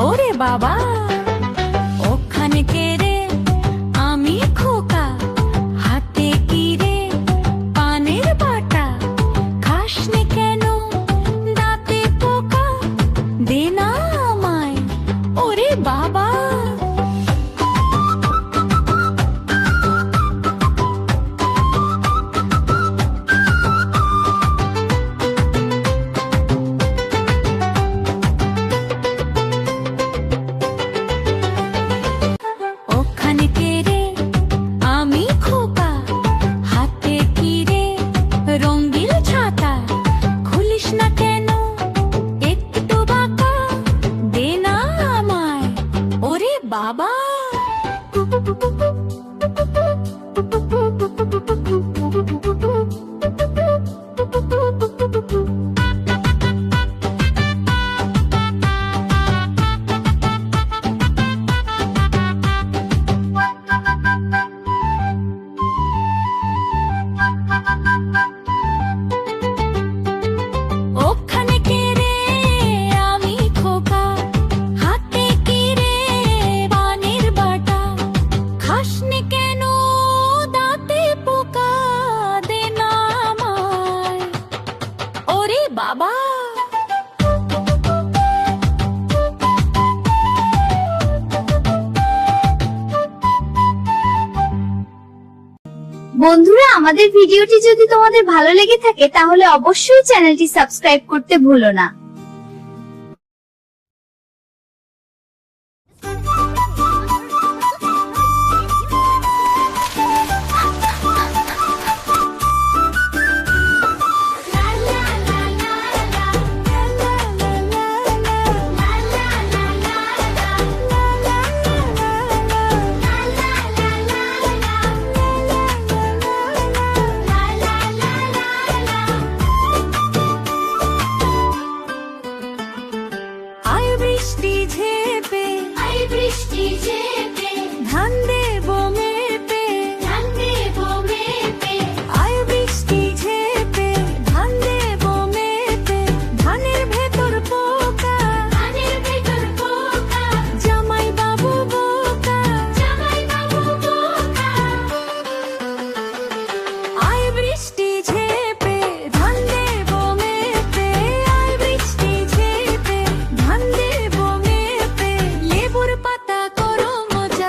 ওরে বাবা ওখানে কে রে আমি খোকা হাতে কি রে পানের বাটা খাসনি কেন দাঁতে পোকা দে না আমায় ওরে বাবা বাবা বাবা বন্ধুরা আমাদের ভিডিওটি যদি তোমাদের ভালো লেগে থাকে তাহলে অবশ্যই চ্যানেলটি সাবস্ক্রাইব করতে ভুলো না। বৃষ্টি ঝেপে ধান দেবো মেপে আয় বৃষ্টি ঝেপে ধান দেবো মেপে ধানের ভেতর পোকা জামাই বাবু বোকা আয় বৃষ্টি ঝেপে ধান দেবো মেপে আয় বৃষ্টি ঝেপে ধান দেবো মেপে লেবুর পাতা করো মজা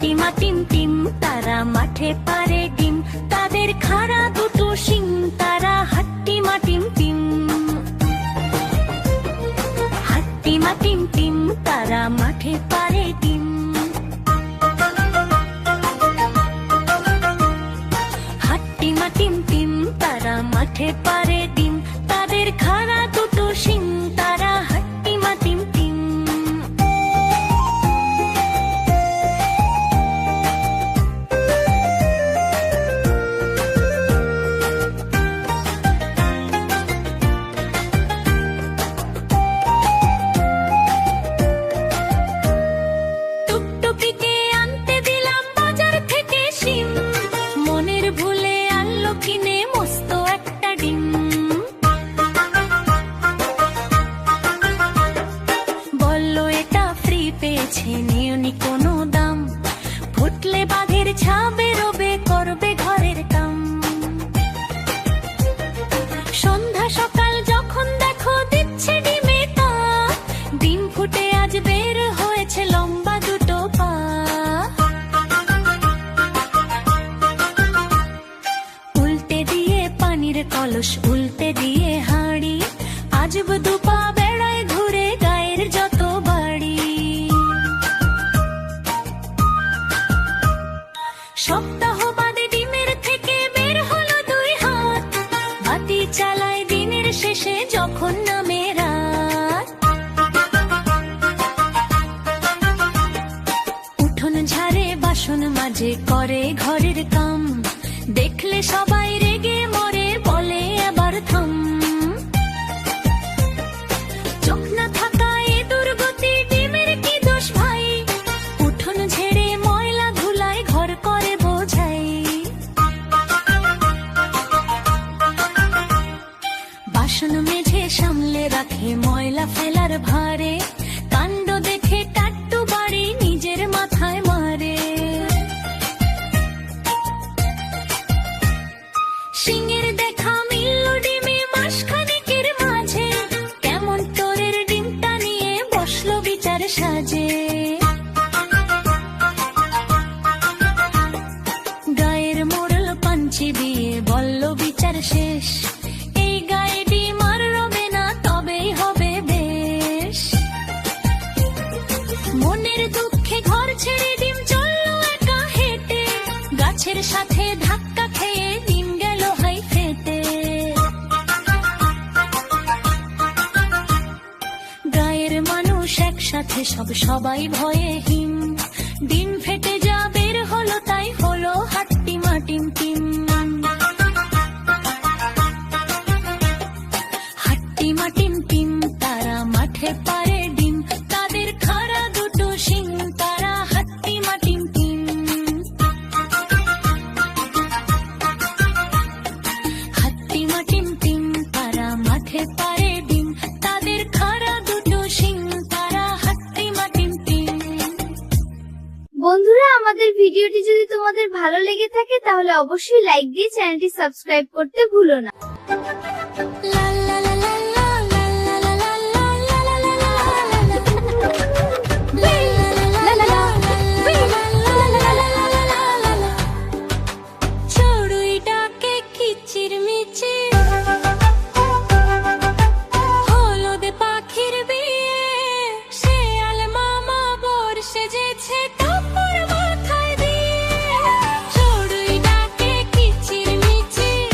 হাট্টিমা টিম টিম তারা মাঠে পারে ডিম, তাদের খাড়া দুটো শিং, তারা হাট্টিমা টিম টিম। হাট্টিমা টিম টিম তারা মাঠে পারে ডিম। হাট্টিমা টিম টিম তারা মাঠে পারে ডিম, তাদের খাড়া দুটো শিং, তারা হাট্টিমা টিম টিম। টুকটুকিকে আনতে দিলাম বাজার থেকে শিম, মনের ভুলে আনলো কিনে মস্ত একটা ডিম। বললো এটা ফ্রি পেয়েছে, নিওনি কোনো দাম, ফুটলে বাঘের ছা বেরোবে, করবে ঘরের কাম। সন্ধ্যা সকাল যখন দেখো দিচ্ছে ডিমে তা, ডিম ফুটে আজ বের হয়েছে লম্বা দুটো পা। উল্টে দিয়ে পানির কলস, উল্টে দিয়ে হাঁড়ি, আজব দুপা বেড়ায় ঘুরে গায়ের যত বাড়ি। সপ্তাহ বাদে ডিমের থেকে বের হলো দুই হাত, বাতি চালায় দিনের শেষে যখন নামে রাত। উঠোন ঝাড়ে বাসন মাজে করে ঘরের কাম, দেখলে সবাই রেগে মরে বলে আবার থাম। চোখ না থাকা এ দুর্গতি, ডিমের কি দোষ ভাই, উঠোন ঝেড়ে ময়লা ধুলায় ঘর করে বোঝাই। বাসন মেঝে সামলে রাখে ময়লা ফেলার ভারে, কাণ্ড দেখে টাট্টু বাড়ি নিজের মাথায় মারে। সিংহের দেখা মিলল ডিমে মাসখানেকের মাঝে, কেমন তোরের ডিমটা নিয়ে বসলো বিচার সাজে। গায়ের মোড়ল পাঞ্চি বিয়ে বলল বিচার শেষ, এই গায়ে ডিম আর রবে না, তবেই হবে বেশ। মনের দুঃখে ঘর ছেড়ে ডিম চললো একা হেঁটে, গাছের সাথে ধাক্কা খেয়ে ডিম গেল হাই ফেটে। গায়ের মানুষ একসাথে সব, সবাই ভয়ে হিম, ডিম ফেটে যা বের হলো তাই হলো হাট্টিমা টিম টিম। হাট্টিমা টিম টিম তারা মাঠে পারে ডিম, তাদের খাড়া দুটো শিং, তারা হাট্টিমা টিম টিম। হাট্টিমা টিম টিম তারা মাঠে পারে ডিম, তাদের খাড়া দুটো শিং, তারা হাট্টিমা টিম টিম। বন্ধুরা, আমাদের ভিডিওটি যদি তোমাদের ভালো লেগে থাকে তাহলে অবশ্যই লাইক দিয়ে চ্যানেলটি সাবস্ক্রাইব করতে ভুলো না। লা লা লা লা লা লা লা লা লা লা লা লা লা লা লা লা লা। চড়ুই ডাকে কিচিরমিচির, হলুদ পাখির বিয়ে, শেয়াল মামা বর সেজেছে কাপড় মাথায় দিয়ে। চড়ুই ডাকে কিচিরমিচির,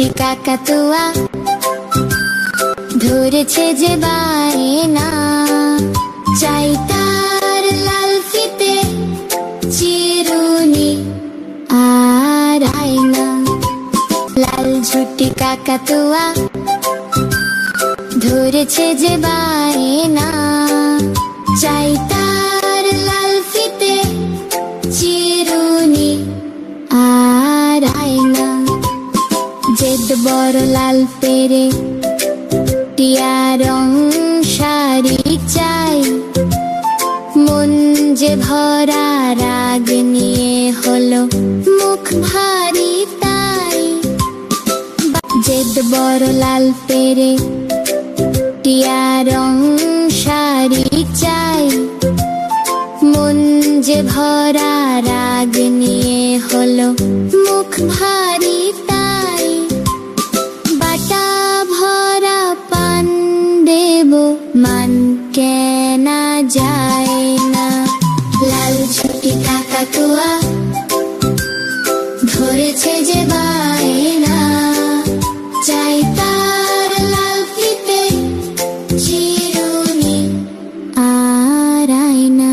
ঝুটি কাকাতুয়া ধরেছে যে বায়না, চাই তার লাল ফিতে চিরুনি আর আয়না। লাল ঝুটি কাকাতুয়া ধরেছে যে বায়না, চাই তার লাল ফিতে চিরুনি আর আয়না। জেদ বড় লাল পেরে টিয়া রং শাড়ি চাই, মন যে ভরা রাগ নিয়ে হলো মুখ ভারী তাই। জেদ বড় লাল পেরে টিয়া রং শাড়ি চাই, মন যে ভরা রাগ নিয়ে হলো মুখ ভারী তাই। বাটা ভরা পান দেব মান কেনা যায় না। লাল ঝুটি কাকাতুয়া ধরেছে যে বায়না, চাই তার লাল ফিতে চিরুনি আর আয়না।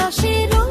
রসে